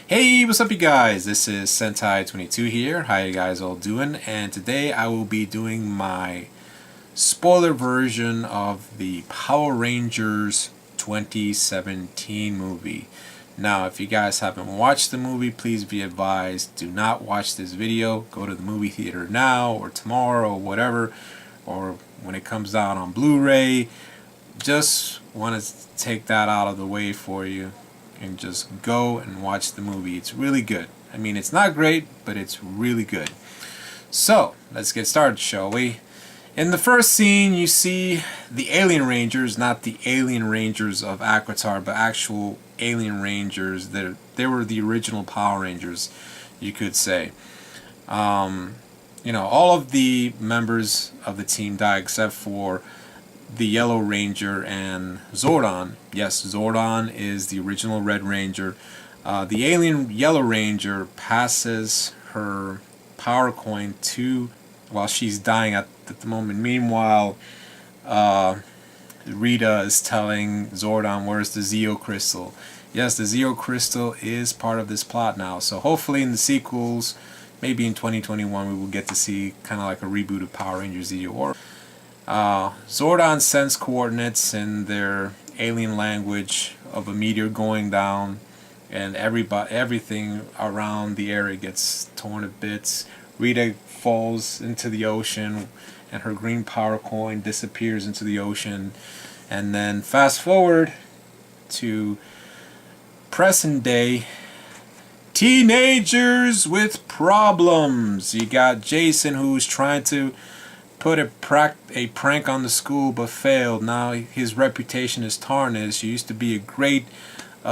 Hey, what's up you guys? This is Sentai22 here. How you guys all doing? And today I will be doing my spoiler version of the Power Rangers 2017 movie. Now, if you guys haven't watched the movie, please be advised, do not watch this video. Go to the movie theater now or tomorrow or whatever, or when it comes out on Blu-ray. Just want to take that out of the way for you and just go and watch the movie. It's really good. I mean, it's not great, but it's really good. So, let's get started, shall we? In the first scene, you see the Alien Rangers, not the Alien Rangers of Aquitar, but actual Alien Rangers. They were the original Power Rangers, you could say. All of the members of the team die except for the Yellow Ranger and Zordon. Yes, Zordon is the original Red Ranger. The alien Yellow Ranger passes her power coin to, while she's dying at the moment. Meanwhile, Rita is telling Zordon, where's the Zeo Crystal? Yes, the Zeo Crystal is part of this plot now. So hopefully in the sequels, maybe in 2021, we will get to see kind of like a reboot of Power Rangers Zeo. Or Zordon sends coordinates in their alien language of a meteor going down, and everything around the area gets torn to bits. Rita falls into the ocean, and her green power coin disappears into the ocean. And then fast forward to present day, teenagers with problems. You got Jason, who's trying to put a prank on the school but failed. Now his reputation is tarnished. He used to be a great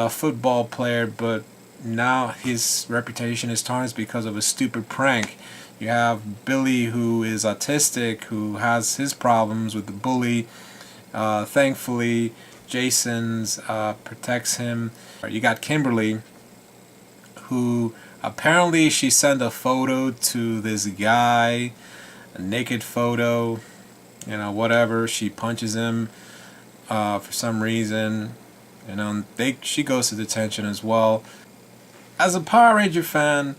football player, but now his reputation is tarnished because of a stupid prank. You have Billy, who is autistic, who has his problems with the bully. Thankfully, Jason's protects him. You got Kimberly, who apparently she sent a photo to this guy, a naked photo, whatever. She punches him for some reason. She goes to detention as well. As a Power Ranger fan,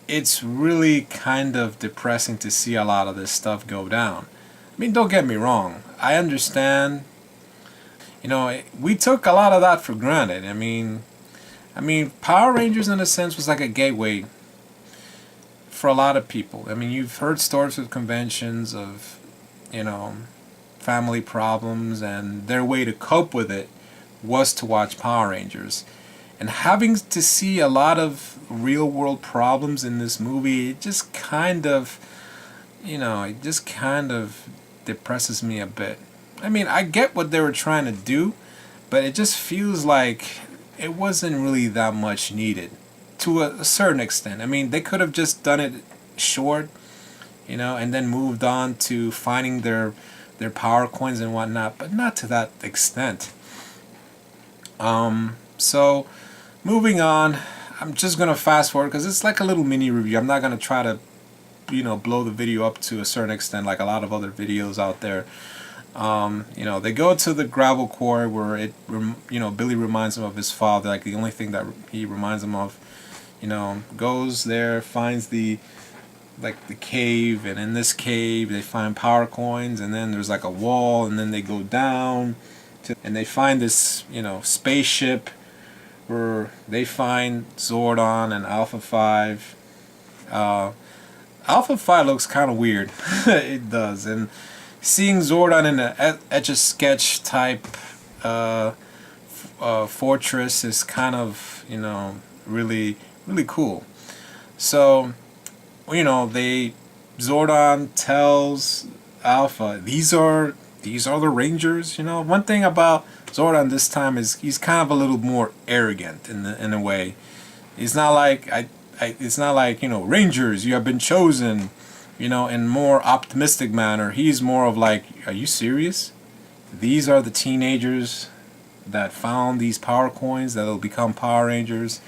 it's really kind of depressing to see a lot of this stuff go down. I mean, don't get me wrong. I understand. We took a lot of that for granted. I mean, Power Rangers in a sense was like a gateway for a lot of people. I mean, you've heard stories with conventions of, family problems, and their way to cope with it was to watch Power Rangers. And having to see a lot of real world problems in this movie, it just kind of depresses me a bit. I mean, I get what they were trying to do, but it just feels like it wasn't really that much needed. To a certain extent. I mean, they could have just done it short, and then moved on to finding their power coins and whatnot, but not to that extent. So moving on, I'm just gonna fast forward because it's like a little mini review. I'm not gonna try to, blow the video up to a certain extent like a lot of other videos out there. They go to the gravel quarry where Billy reminds him of his father, like the only thing that he reminds him of. Goes there, finds the cave, and in this cave they find power coins, and then there's like a wall, and then they go down and they find this spaceship where they find Zordon and Alpha 5. Alpha 5 looks kind of weird. It does. And seeing Zordon in an Etch-a-Sketch type fortress is kind of really cool. So, Zordon tells Alpha, these are the Rangers. One thing about Zordon this time is he's kind of a little more arrogant in a way. It's not like Rangers, you have been chosen, in more optimistic manner. He's more of like, are you serious? These are the teenagers that found these power coins that will become Power Rangers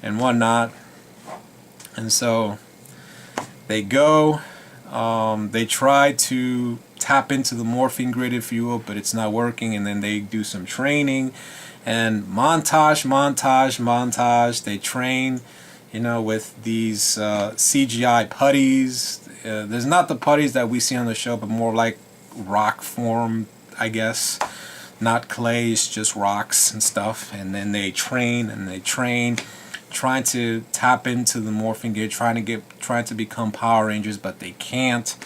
and whatnot. And so they go, they try to tap into the morphine grid, if you will, but it's not working. And then they do some training, And montage. They train, with these CGI putties. There's not the putties that we see on the show, but more like rock form, I guess. Not clay, it's just rocks and stuff. And then they train and they train, trying to tap into the morphing gear, trying to become Power Rangers, but they can't.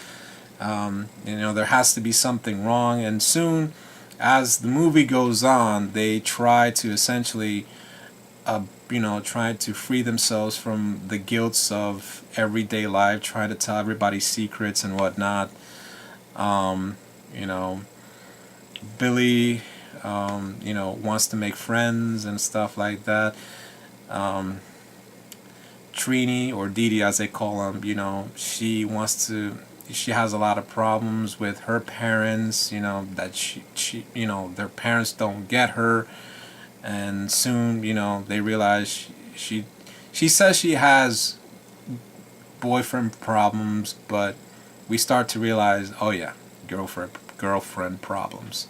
There has to be something wrong, and soon, as the movie goes on, they try to essentially, try to free themselves from the guilts of everyday life, try to tell everybody secrets and whatnot. You know, Billy, wants to make friends and stuff like that. Trini, or Dee Dee as they call them, she has a lot of problems with her parents, that their parents don't get her, and soon, they realize she says she has boyfriend problems, but we start to realize, oh yeah, girlfriend problems.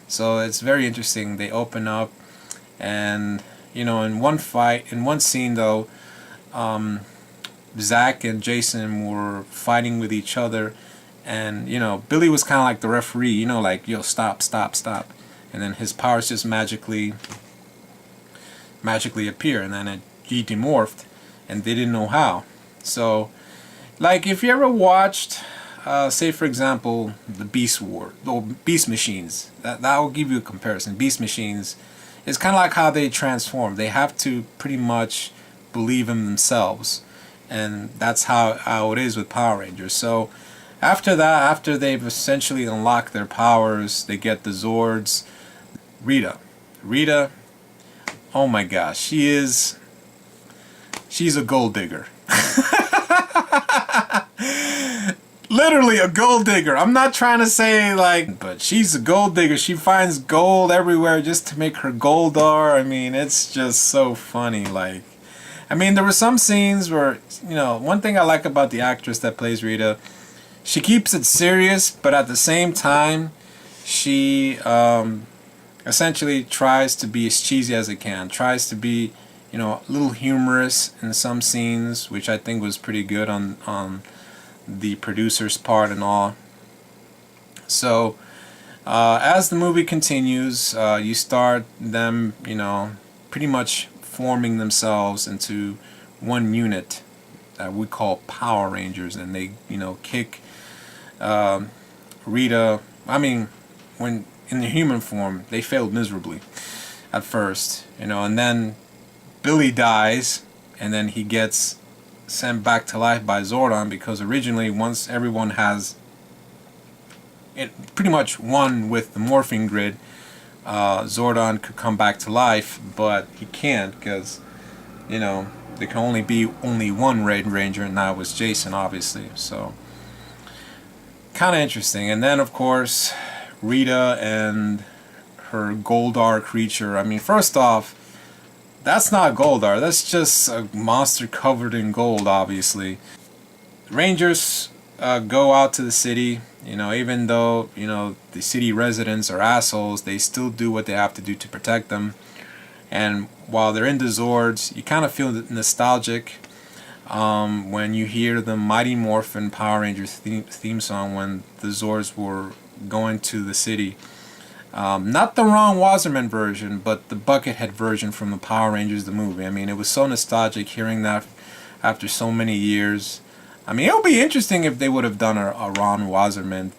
So it's very interesting. They open up, and in one scene though, Zach and Jason were fighting with each other, and Billy was kind of like the referee, like, yo, stop, and then his powers just magically appear, and then he demorphed, and they didn't know how. So, like, if you ever watched, say for example, the Beast War or Beast Machines, that will give you a comparison. Beast Machines is kind of like how they transform. They have to pretty much believe in themselves, and that's how it is with Power Rangers. So after that, after they've essentially unlocked their powers, they get the Zords. Rita, oh my gosh, she's a gold digger. Literally a gold digger. I'm not trying to say but she's a gold digger. She finds gold everywhere just to make her Goldar. I mean, it's just so funny. There were some scenes where, one thing I like about the actress that plays Rita, she keeps it serious, but at the same time, she essentially tries to be as cheesy as it can, tries to be, a little humorous in some scenes, which I think was pretty good on the producer's part and all. So, as the movie continues, you start them, pretty much forming themselves into one unit that we call Power Rangers, and they kick Rita. When in the human form, they failed miserably at first, and then Billy dies, and then he gets sent back to life by Zordon, because originally, once everyone has it pretty much one with the morphing grid, Zordon could come back to life, but he can't, because there can only be one Red Ranger, and that was Jason, obviously. So kind of interesting. And then of course Rita and her Goldar creature. First off, that's not Goldar, that's just a monster covered in gold, obviously. Rangers go out to the city, even though, the city residents are assholes, they still do what they have to do to protect them. And while they're in the Zords, you kind of feel nostalgic when you hear the Mighty Morphin Power Rangers theme song when the Zords were going to the city. Not the Ron Wasserman version, but the Buckethead version from the Power Rangers the movie. It was so nostalgic hearing that after so many years. It would be interesting if they would have done a Ron Wasserman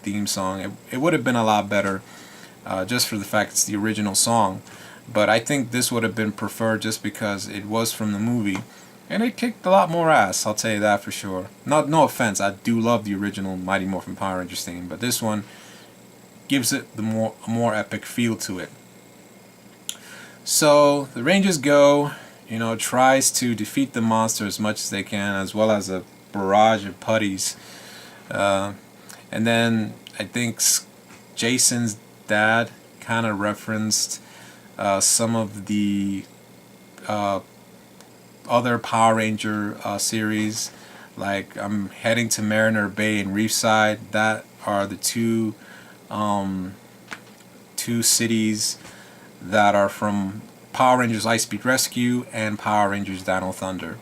theme song. It would have been a lot better, just for the fact it's the original song. But I think this would have been preferred just because it was from the movie, and it kicked a lot more ass, I'll tell you that for sure. No offense, I do love the original Mighty Morphin Power Rangers theme, but this one gives it a more epic feel to it. So the Rangers go, tries to defeat the monster as much as they can, as well as a barrage of putties. And then I think Jason's dad kind of referenced some of the other Power Ranger series, like I'm heading to Mariner Bay and Reefside. That are the two cities that are from Power Rangers Lightspeed Rescue and Power Rangers Dino Thunder.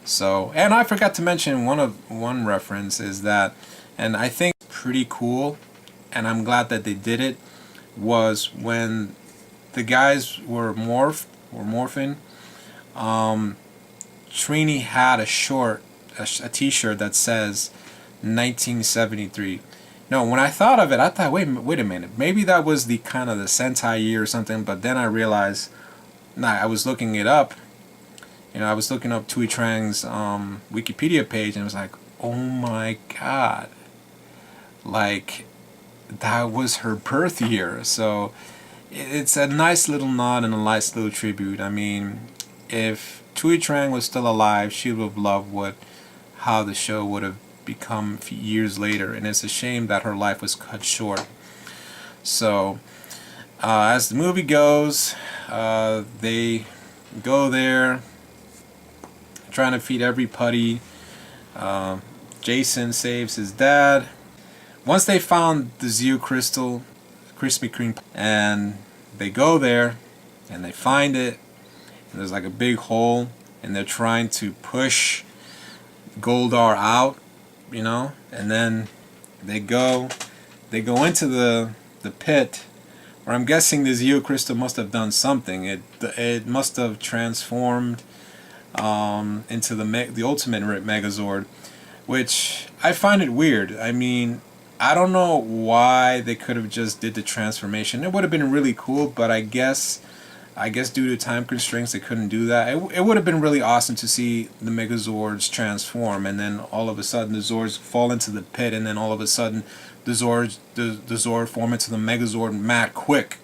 So, and I forgot to mention one reference is that, and I think pretty cool, and I'm glad that they did it, was when the guys were morphing. Trini had a T-shirt that says 1973. No, when I thought of it, I thought, wait a minute, maybe that was the kind of the Sentai year or something. But then I realized, I was looking it up. I was looking up Tui Trang's Wikipedia page, and it was like, oh my god, like that was her birth year. So it's a nice little nod and a nice little tribute. I mean, if Tui Trang was still alive, she would have loved how the show would have become years later, and it's a shame that her life was cut short. So as the movie goes, they go there trying to feed every putty. Jason saves his dad. Once they found the Zeo Crystal, Krispy Kreme, and they go there and they find it, and there's like a big hole, and they're trying to push Goldar out, and then they go into the pit, where I'm guessing the Zeo Crystal must have done something. It must have transformed into the ultimate Megazord, which I find it weird. I mean, I don't know why they could have just did the transformation. It would have been really cool, but I guess due to time constraints they couldn't do that. It would have been really awesome to see the Megazords transform, and then all of a sudden the Zords fall into the pit, and then all of a sudden the Zord form into the Megazord mad quick,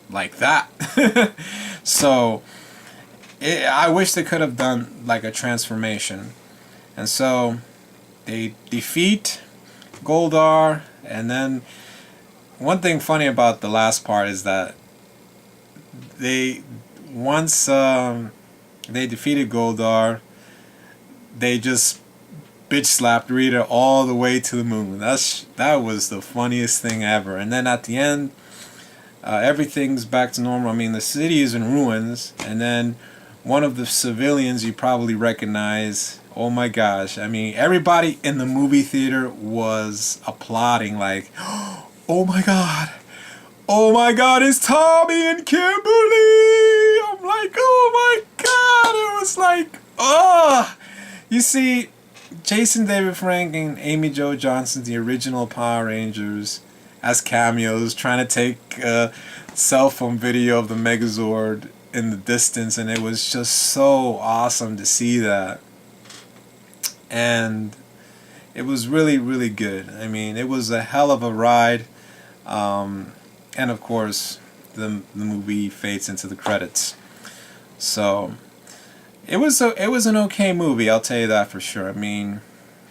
like that. So I wish they could have done like a transformation. And so they defeat Goldar, and then one thing funny about the last part is that once they defeated Goldar, they just bitch slapped Rita all the way to the moon. That was the funniest thing ever. And then at the end, everything's back to normal. I mean, the city is in ruins, and then one of the civilians you probably recognize. Oh my gosh, I mean, everybody in the movie theater was applauding like, oh my god, it's Tommy and Kimberly. I'm like, oh my god, it was like, you see, Jason David Frank and Amy Jo Johnson, the original Power Rangers, as cameos, trying to take a cell phone video of the Megazord in the distance, and it was just so awesome to see that. And it was really, really good. I mean, it was a hell of a ride. And of course, the movie fades into the credits. So it was an okay movie, I'll tell you that for sure. I mean,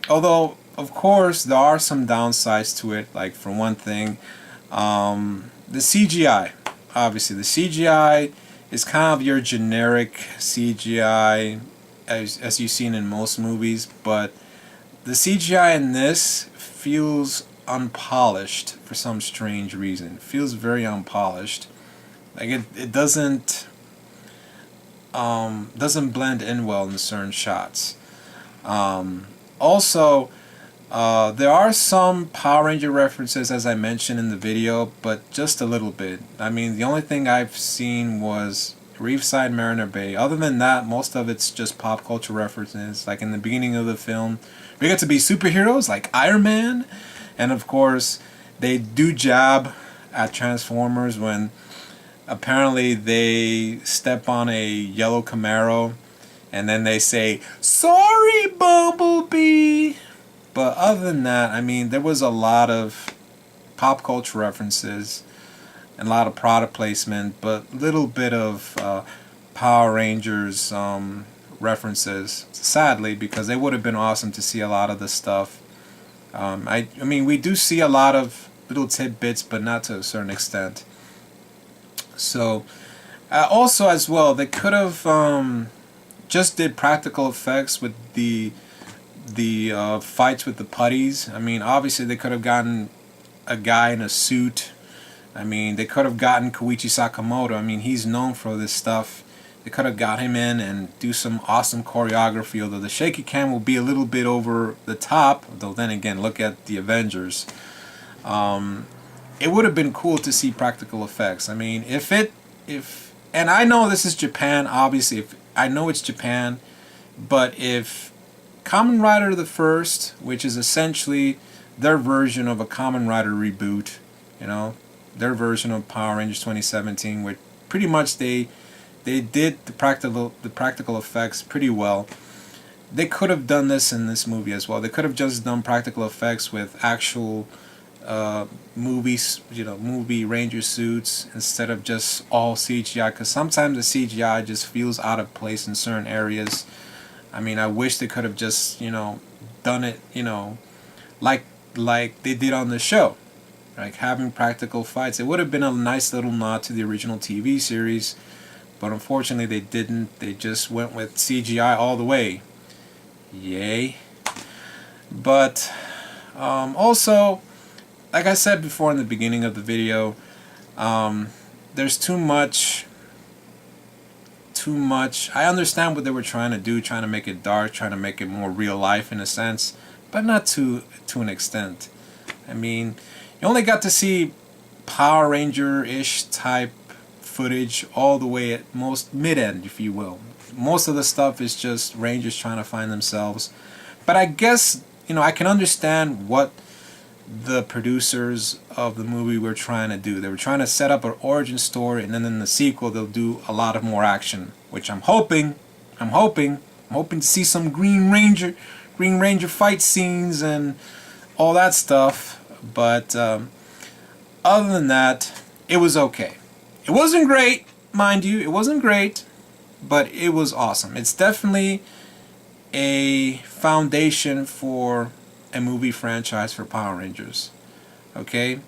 although of course there are some downsides to it. Like, for one thing, the CGI. Obviously, the CGI is kind of your generic CGI as you've seen in most movies, but the CGI in this feels unpolished for some strange reason. It feels very unpolished. Like it doesn't blend in well in certain shots. Also, there are some Power Ranger references, as I mentioned in the video, but just a little bit. I mean, the only thing I've seen was Reefside Mariner Bay. Other than that, most of it's just pop culture references. Like in the beginning of the film, we get to be superheroes like Iron Man, and of course they do jab at Transformers when apparently they step on a yellow Camaro, and then they say, "Sorry, Bumblebee." But other than that, I mean, there was a lot of pop culture references and a lot of product placement, but little bit of Power Rangers references, sadly, because it would have been awesome to see a lot of the stuff. I mean, we do see a lot of little tidbits, but not to a certain extent. So, also as well, they could have just did practical effects with the fights with the putties. I mean, obviously they could have gotten a guy in a suit I mean, they could have gotten Koichi Sakamoto. I mean, he's known for this stuff. They could have got him in and do some awesome choreography, although the shaky cam will be a little bit over the top. Though then again, look at the Avengers. It would have been cool to see practical effects. I mean, and I know this is Japan, obviously. I know it's Japan, but if Kamen Rider the First, which is essentially their version of a Kamen Rider reboot, you know, their version of Power Rangers 2017, where pretty much they did the practical effects pretty well. They could have done this in this movie as well. They could have just done practical effects with actual movies, movie ranger suits instead of just all CGI. Because sometimes the CGI just feels out of place in certain areas. I mean, I wish they could have just done it, like they did on the show. Like having practical fights. It would have been a nice little nod to the original TV series, but unfortunately they didn't. They just went with CGI all the way. Yay. But also, like I said before in the beginning of the video, there's too much. I understand what they were trying to do, trying to make it dark, trying to make it more real life in a sense, but not to an extent. I mean, you only got to see Power Ranger-ish type footage all the way at most mid-end, if you will. Most of the stuff is just Rangers trying to find themselves. But I guess, I can understand what the producers of the movie were trying to do. They were trying to set up an origin story, and then in the sequel they'll do a lot of more action, which I'm hoping to see some Green Ranger fight scenes and all that stuff. But other than that, it was okay. It wasn't great, mind you. It wasn't great, but it was awesome. It's definitely a foundation for a movie franchise for Power Rangers. Okay?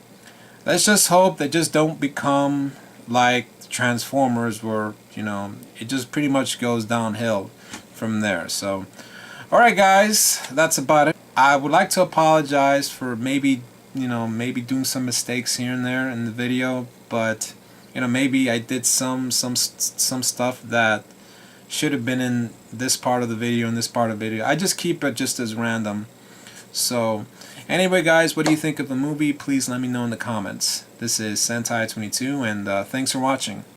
Let's just hope they just don't become like Transformers where, it just pretty much goes downhill from there. So, alright guys, that's about it. I would like to apologize for maybe doing some mistakes here and there in the video, but maybe I did some stuff that should have been in this part of the video and this part of the video. I just keep it just as random. So anyway guys, what do you think of the movie? Please let me know in the comments. This is Sentai22 and thanks for watching.